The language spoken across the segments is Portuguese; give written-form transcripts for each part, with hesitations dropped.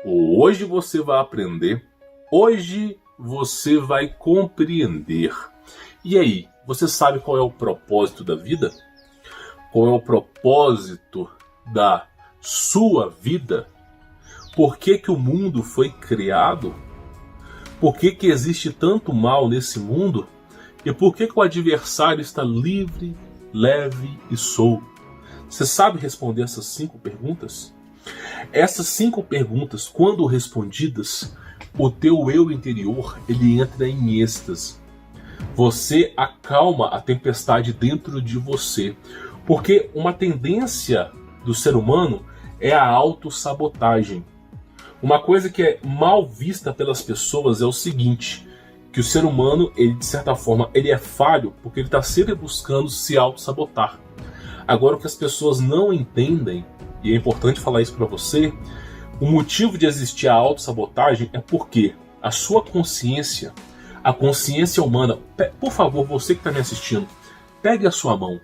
Hoje você vai aprender, hoje você vai compreender. E aí, você sabe qual é o propósito da vida? Qual é o propósito da sua vida? Por que o mundo foi criado? Por que existe tanto mal nesse mundo? E por que o adversário está livre, leve e solto? Você sabe responder essas 5 perguntas? Essas 5 perguntas, quando respondidas, o teu eu interior ele entra em êxtase. Você acalma a tempestade dentro de você. Porque uma tendência do ser humano é a autossabotagem. Uma coisa que é mal vista pelas pessoas é o seguinte, que o ser humano, ele, de certa forma, ele é falho porque ele está sempre buscando se autossabotar. Agora, o que as pessoas não entendem, e é importante falar isso para você, o motivo de existir a autossabotagem é porque a sua consciência, a consciência humana, por favor, você que está me assistindo, pegue a sua mão,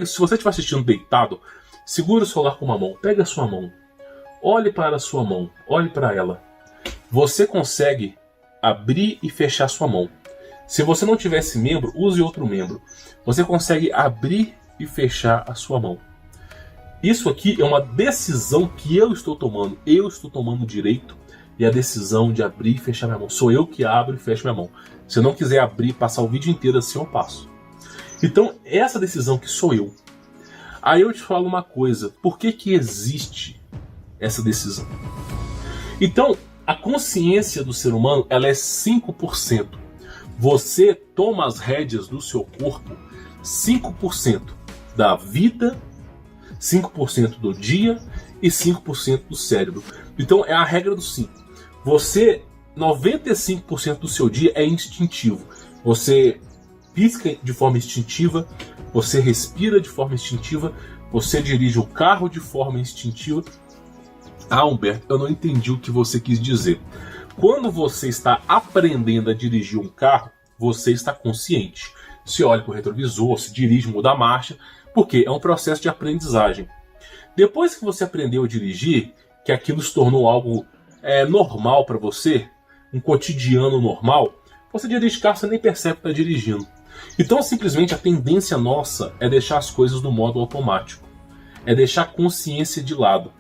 se você estiver assistindo deitado, segure o celular com uma mão, pegue a sua mão, olhe para a sua mão, olhe para ela. Você consegue abrir e fechar sua mão. Se você não tiver esse membro, use outro membro. Você consegue abrir e fechar a sua mão. Isso aqui é uma decisão que eu estou tomando. Eu estou tomando o direito e a decisão de abrir e fechar minha mão. Sou eu que abro e fecho minha mão. Se eu não quiser abrir e passar o vídeo inteiro assim, eu passo. Então, essa decisão que sou eu. Aí eu te falo uma coisa. Por que existe essa decisão? Então, a consciência do ser humano ela é 5%. Você toma as rédeas do seu corpo 5% da vida, 5% do dia e 5% do cérebro. Então é a regra do 5. Você, 95% do seu dia é instintivo. Você pisca de forma instintiva, você respira de forma instintiva, você dirige o carro de forma instintiva. Ah, Humberto, eu não entendi o que você quis dizer. Quando você está aprendendo a dirigir um carro, você está consciente. Se olha para o retrovisor, se dirige, muda a marcha, porque é um processo de aprendizagem. Depois que você aprendeu a dirigir, que aquilo se tornou algo normal para você, um cotidiano normal, você dirige carro, você nem percebe que está dirigindo. Então, simplesmente, a tendência nossa é deixar as coisas no modo automático. É deixar a consciência de lado.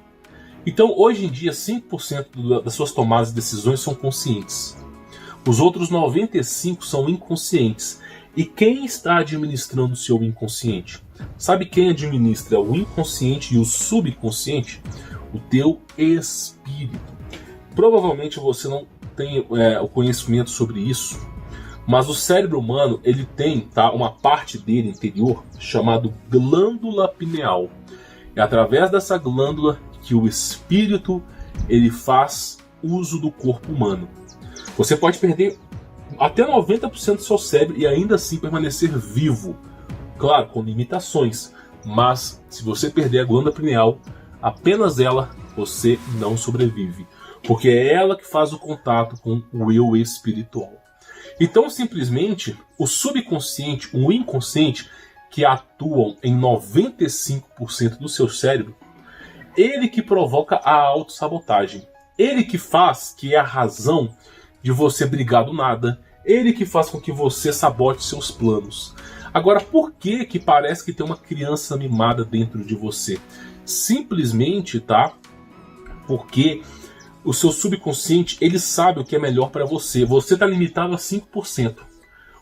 Então, hoje em dia, 5% das suas tomadas de decisões são conscientes. Os outros 95% são inconscientes. E quem está administrando o seu inconsciente? Sabe quem administra o inconsciente e o subconsciente? O teu espírito. Provavelmente você não tem o conhecimento sobre isso, mas o cérebro humano ele tem uma parte dele interior chamada glândula pineal. É através dessa glândula que o espírito ele faz uso do corpo humano. Você pode perder até 90% do seu cérebro e ainda assim permanecer vivo. Claro, com limitações. Mas se você perder a glândula pineal, apenas ela, você não sobrevive. Porque é ela que faz o contato com o eu espiritual. Então, simplesmente, o subconsciente, o inconsciente, que atuam em 95% do seu cérebro, ele que provoca a autossabotagem. Ele que faz, que é a razão de você brigar do nada. Ele que faz com que você sabote seus planos. Agora, por que parece que tem uma criança mimada dentro de você? Simplesmente, porque o seu subconsciente, ele sabe o que é melhor para você. Você está limitado a 5%.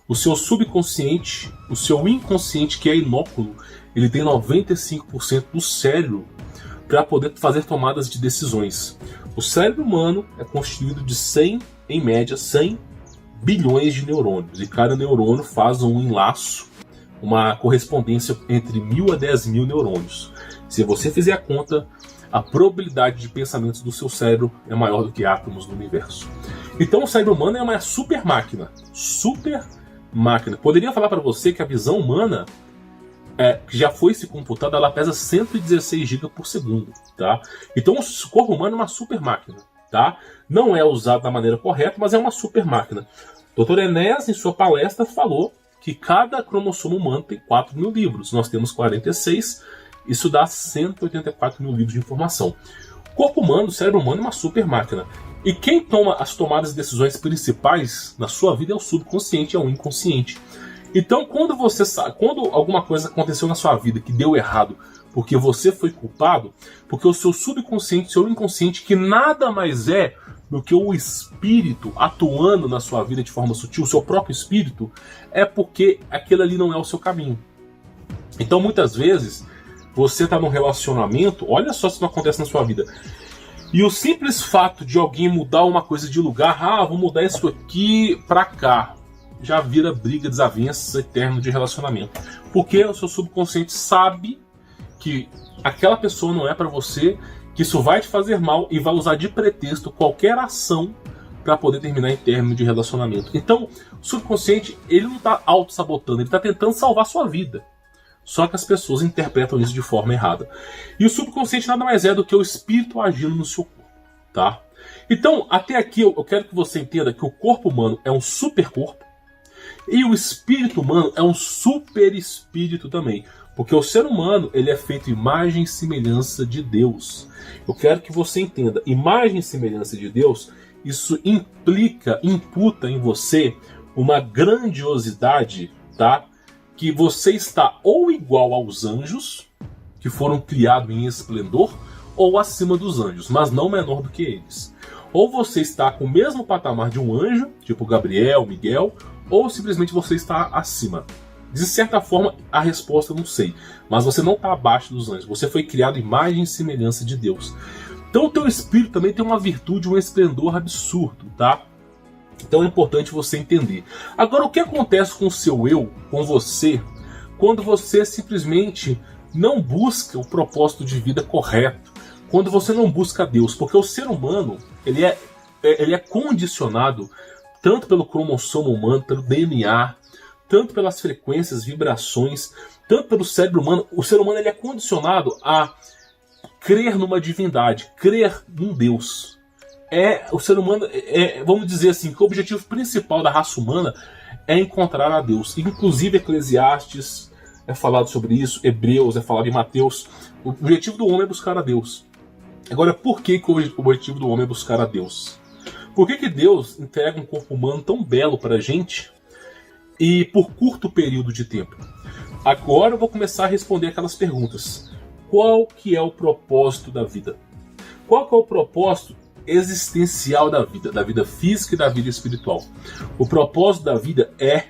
O seu subconsciente, o seu inconsciente, que é inóculo, ele tem 95% do cérebro para poder fazer tomadas de decisões. O cérebro humano é constituído de 100, em média, 100 bilhões de neurônios. E cada neurônio faz um enlaço, uma correspondência entre 1000 a 10.000 neurônios. Se você fizer a conta, a probabilidade de pensamentos do seu cérebro é maior do que átomos no universo. Então o cérebro humano é uma super máquina. Super máquina. Poderia falar para você que a visão humana, que já foi se computada, ela pesa 116 GB por segundo. Então o corpo humano é uma super máquina. Não é usado da maneira correta, mas é uma super máquina. Dr. Enéas, em sua palestra, falou que cada cromossomo humano tem 4.000 livros. Nós temos 46, isso dá 184 mil livros de informação. corpo humano, o cérebro humano é uma super máquina. E quem toma as tomadas de decisões principais na sua vida é o subconsciente, é o inconsciente. Então, quando alguma coisa aconteceu na sua vida que deu errado, porque você foi culpado, porque o seu subconsciente, seu inconsciente, que nada mais é do que o espírito atuando na sua vida de forma sutil, o seu próprio espírito, é porque aquele ali não é o seu caminho. Então, muitas vezes, você está num relacionamento, olha só se não acontece na sua vida, e o simples fato de alguém mudar uma coisa de lugar, vou mudar isso aqui pra cá, já vira briga, desavença eterno de relacionamento. Porque o seu subconsciente sabe que aquela pessoa não é pra você, que isso vai te fazer mal e vai usar de pretexto qualquer ação para poder terminar em término de relacionamento. Então, o subconsciente, ele não está auto-sabotando, ele está tentando salvar a sua vida. Só que as pessoas interpretam isso de forma errada. E o subconsciente nada mais é do que o espírito agindo no seu corpo, tá? Então, até aqui eu quero que você entenda que o corpo humano é um supercorpo e o espírito humano é um super espírito também. Porque o ser humano, ele é feito imagem e semelhança de Deus. Eu quero que você entenda, imagem e semelhança de Deus, isso imputa em você uma grandiosidade, tá? Que você está ou igual aos anjos, que foram criados em esplendor, ou acima dos anjos, mas não menor do que eles. Ou você está com o mesmo patamar de um anjo, tipo Gabriel, Miguel, ou simplesmente você está acima. De certa forma, a resposta eu não sei, mas você não está abaixo dos anjos. Você foi criado imagem e semelhança de Deus. Então o teu espírito também tem uma virtude, um esplendor absurdo, tá? Então é importante você entender. Agora, o que acontece com o seu eu, com você, quando você simplesmente não busca o propósito de vida correto? Quando você não busca Deus? Porque o ser humano, ele é condicionado tanto pelo cromossomo humano, pelo DNA, tanto pelas frequências, vibrações, tanto pelo cérebro humano. O ser humano, ele é condicionado a crer numa divindade, crer num Deus. O ser humano, vamos dizer assim, que o objetivo principal da raça humana é encontrar a Deus. Inclusive Eclesiastes é falado sobre isso, Hebreus é falado em Mateus. O objetivo do homem é buscar a Deus. Agora, por que o objetivo do homem é buscar a Deus? Por que Deus entrega um corpo humano tão belo pra gente e por curto período de tempo? Agora eu vou começar a responder aquelas perguntas. Qual que é o propósito da vida? Qual que é o propósito existencial da vida física e da vida espiritual? O propósito da vida é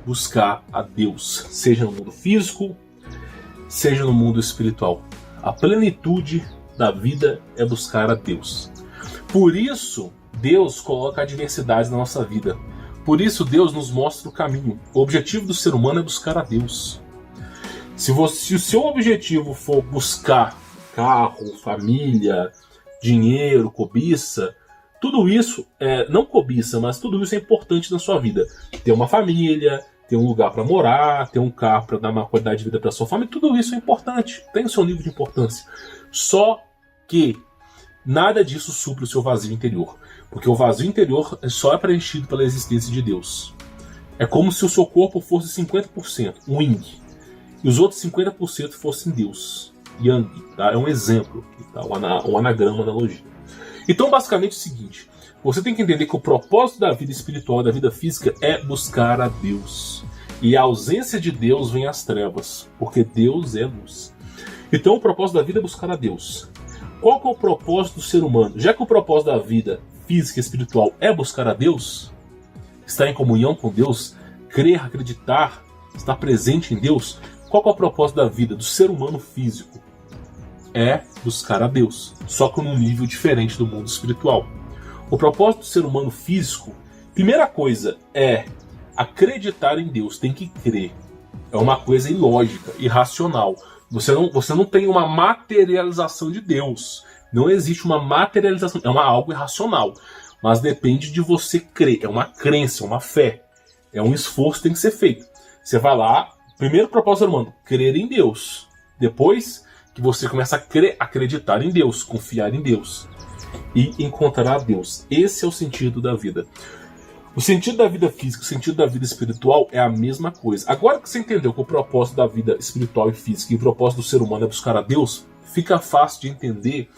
buscar a Deus, seja no mundo físico, seja no mundo espiritual. A plenitude da vida é buscar a Deus. Por isso, Deus coloca adversidades na nossa vida. Por isso, Deus nos mostra o caminho. O objetivo do ser humano é buscar a Deus. Se o seu objetivo for buscar carro, família, dinheiro, cobiça, tudo isso, não cobiça, mas tudo isso é importante na sua vida. Ter uma família, ter um lugar para morar, ter um carro para dar uma qualidade de vida para sua família, tudo isso é importante, tem o seu nível de importância. Só que nada disso supre o seu vazio interior, porque o vazio interior só é preenchido pela existência de Deus. É como se o seu corpo fosse 50%, um yin, e os outros 50% fossem Deus, yang, tá? É um exemplo, tá? Um anagrama, uma analogia. Então, basicamente é o seguinte, você tem que entender que o propósito da vida espiritual, da vida física, é buscar a Deus. E a ausência de Deus vem às trevas, porque Deus é luz. Então, o propósito da vida é buscar a Deus. Qual que é o propósito do ser humano? Já que o propósito da vida física e espiritual é buscar a Deus, estar em comunhão com Deus, crer, acreditar, estar presente em Deus, qual que é o propósito da vida do ser humano físico? É buscar a Deus, só que num nível diferente do mundo espiritual. O propósito do ser humano físico, primeira coisa, é acreditar em Deus, tem que crer. É uma coisa ilógica, irracional. Você não tem uma materialização de Deus. Não existe uma materialização. É algo irracional. Mas depende de você crer. É uma crença, é uma fé. É um esforço que tem que ser feito. Você vai lá, primeiro propósito do ser humano, crer em Deus. Depois que você começa a crer, acreditar em Deus, confiar em Deus e encontrar a Deus. Esse é o sentido da vida. O sentido da vida física, o sentido da vida espiritual é a mesma coisa. Agora que você entendeu que o propósito da vida espiritual e física e o propósito do ser humano é buscar a Deus, fica fácil de entender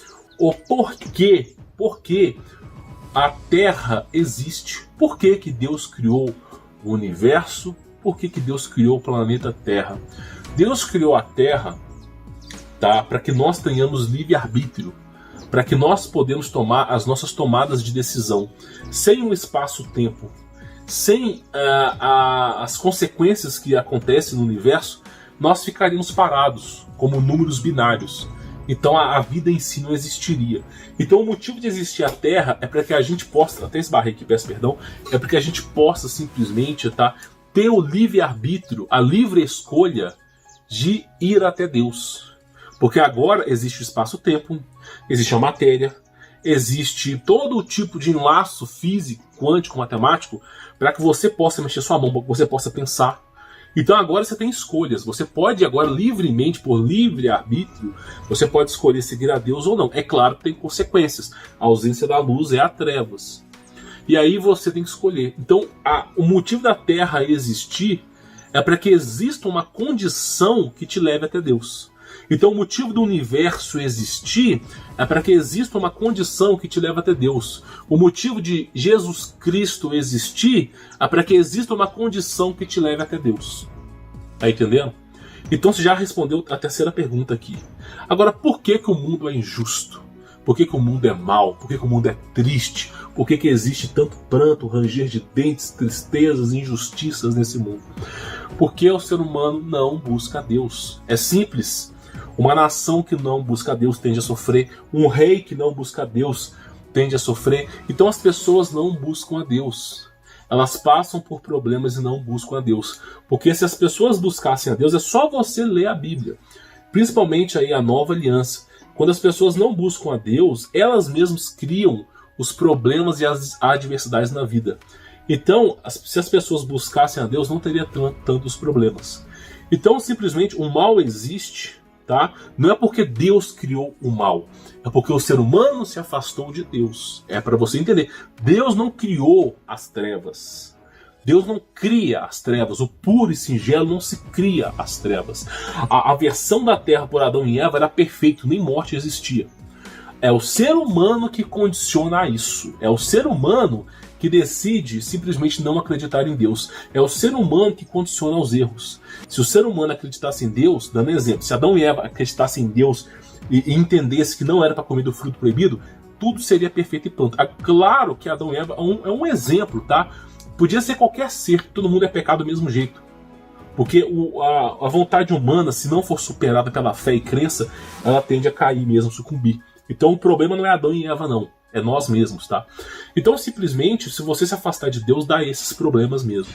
o porquê, porque a Terra existe, por que Deus criou o universo, por que Deus criou o planeta Terra. Deus criou a Terra, tá, para que nós tenhamos livre-arbítrio, para que nós podemos tomar as nossas tomadas de decisão, sem o espaço-tempo, sem as consequências que acontecem no universo, nós ficaríamos parados, como números binários. Então a vida em si não existiria. Então o motivo de existir a Terra é para que a gente possa, até esbarrei aqui, peço perdão, é para que a gente possa simplesmente, tá, ter o livre-arbítrio, a livre escolha de ir até Deus. Porque agora existe o espaço-tempo, existe a matéria, existe todo tipo de enlaço físico, quântico, matemático, para que você possa mexer sua mão, para que você possa pensar. Então agora você tem escolhas, você pode agora livremente, por livre-arbítrio, você pode escolher seguir a Deus ou não. É claro que tem consequências, a ausência da luz é a trevas. E aí você tem que escolher. Então o motivo da Terra existir é para que exista uma condição que te leve até Deus. Então o motivo do universo existir é para que exista uma condição que te leve até Deus. O motivo de Jesus Cristo existir é para que exista uma condição que te leve até Deus. Tá entendendo? Então você já respondeu a terceira pergunta aqui. Agora, por que o mundo é injusto? Por que o mundo é mau? Por que o mundo é triste? Por que existe tanto pranto, ranger de dentes, tristezas e injustiças nesse mundo? Porque o ser humano não busca a Deus. É simples. Uma nação que não busca a Deus tende a sofrer. Um rei que não busca a Deus tende a sofrer. Então as pessoas não buscam a Deus. Elas passam por problemas e não buscam a Deus. Porque se as pessoas buscassem a Deus, é só você ler a Bíblia. Principalmente aí a Nova Aliança. Quando as pessoas não buscam a Deus, elas mesmas criam os problemas e as adversidades na vida. Então, se as pessoas buscassem a Deus, não teria tantos problemas. Então, simplesmente, o mal existe, tá? Não é porque Deus criou o mal, é porque o ser humano se afastou de Deus. É para você entender. Deus não criou as trevas. Deus não cria as trevas. O puro e singelo não se cria as trevas. A versão da terra por Adão e Eva era perfeito, nem morte existia. É o ser humano que condiciona isso. É o ser humano que decide simplesmente não acreditar em Deus. É o ser humano que condiciona os erros. Se o ser humano acreditasse em Deus, dando exemplo, se Adão e Eva acreditassem em Deus e entendesse que não era para comer do fruto proibido, tudo seria perfeito e pronto. Claro que Adão e Eva é um exemplo, tá? Podia ser qualquer ser, todo mundo é pecado do mesmo jeito. Porque a vontade humana, se não for superada pela fé e crença, ela tende a cair mesmo, sucumbir. Então o problema não é Adão e Eva, não. É nós mesmos, tá? Então simplesmente, se você se afastar de Deus, dá esses problemas mesmo.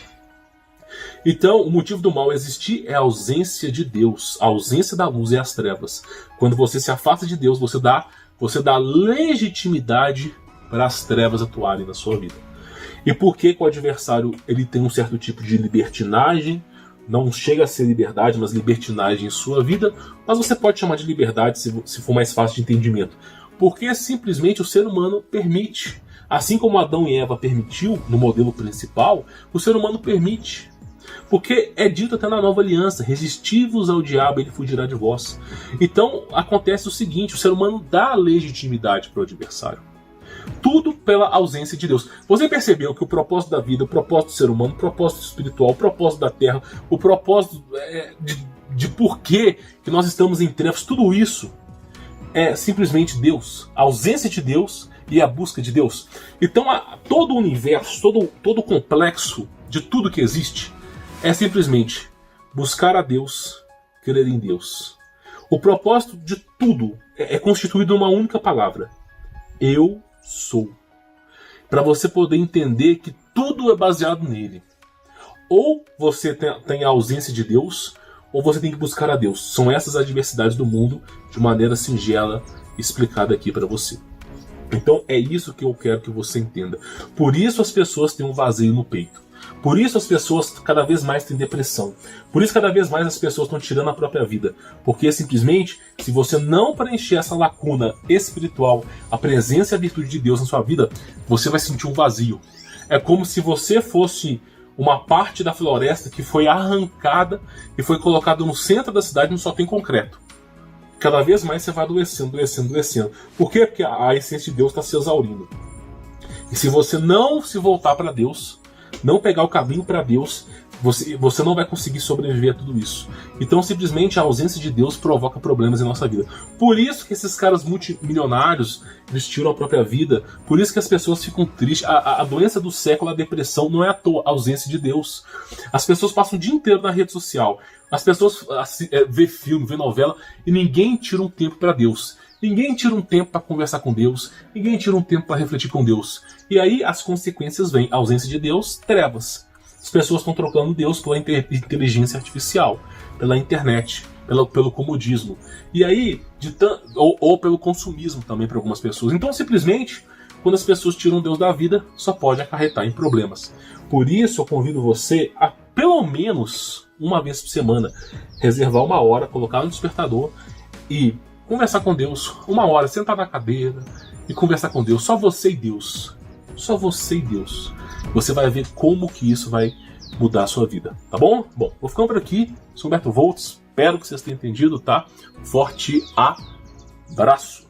Então o motivo do mal existir é a ausência de Deus. A ausência da luz é as trevas. Quando você se afasta de Deus, você dá legitimidade para as trevas atuarem na sua vida. E por que o adversário ele tem um certo tipo de libertinagem? Não chega a ser liberdade, mas libertinagem em sua vida. Mas você pode chamar de liberdade se for mais fácil de entendimento. Porque simplesmente o ser humano permite. Assim como Adão e Eva permitiu no modelo principal, o ser humano permite. Porque é dito até na Nova Aliança: resistivos ao diabo, ele fugirá de vós. Então acontece o seguinte: o ser humano dá legitimidade para o adversário. Tudo pela ausência de Deus. Você percebeu que o propósito da vida, o propósito do ser humano, o propósito espiritual, o propósito da terra, o propósito de porquê que nós estamos em trevas, tudo isso é simplesmente Deus. A ausência de Deus e a busca de Deus. Então todo o universo, todo o complexo de tudo que existe é simplesmente buscar a Deus, crer em Deus. O propósito de tudo é constituído numa única palavra: eu sou. Para você poder entender que tudo é baseado nele. Ou você tem a ausência de Deus, ou você tem que buscar a Deus. São essas adversidades do mundo, de maneira singela, explicada aqui para você. Então é isso que eu quero que você entenda. Por isso as pessoas têm um vazio no peito. Por isso as pessoas cada vez mais têm depressão. Por isso cada vez mais as pessoas estão tirando a própria vida. Porque simplesmente, se você não preencher essa lacuna espiritual, a presença e a virtude de Deus na sua vida, você vai sentir um vazio. É como se você fosse uma parte da floresta que foi arrancada e foi colocada no centro da cidade, onde só tem concreto. cada vez mais você vai adoecendo. Por quê? Porque a essência de Deus está se exaurindo. E se você não se voltar para Deus, não pegar o caminho para Deus, você não vai conseguir sobreviver a tudo isso. Então, simplesmente, a ausência de Deus provoca problemas em nossa vida. Por isso que esses caras multimilionários, eles tiram a própria vida. Por isso que as pessoas ficam tristes. A doença do século, a depressão, não é à toa, a ausência de Deus. As pessoas passam o dia inteiro na rede social. As pessoas vê filme, vê novela, e ninguém tira um tempo para Deus. Ninguém tira um tempo para conversar com Deus. Ninguém tira um tempo para refletir com Deus. E aí as consequências vêm. A ausência de Deus, trevas. As pessoas estão trocando Deus pela inteligência artificial, pela internet, pelo comodismo. E aí, ou pelo consumismo também para algumas pessoas. Então, simplesmente, quando as pessoas tiram Deus da vida, só pode acarretar em problemas. Por isso, eu convido você a, pelo menos uma vez por semana, reservar uma hora, colocar no despertador e conversar com Deus. Uma hora, sentar na cadeira e conversar com Deus. Só você e Deus. Só você e Deus. Você vai ver como que isso vai mudar a sua vida, tá bom? Bom, vou ficando por aqui. Sou Humberto Voltz. Espero que vocês tenham entendido, tá? Forte abraço.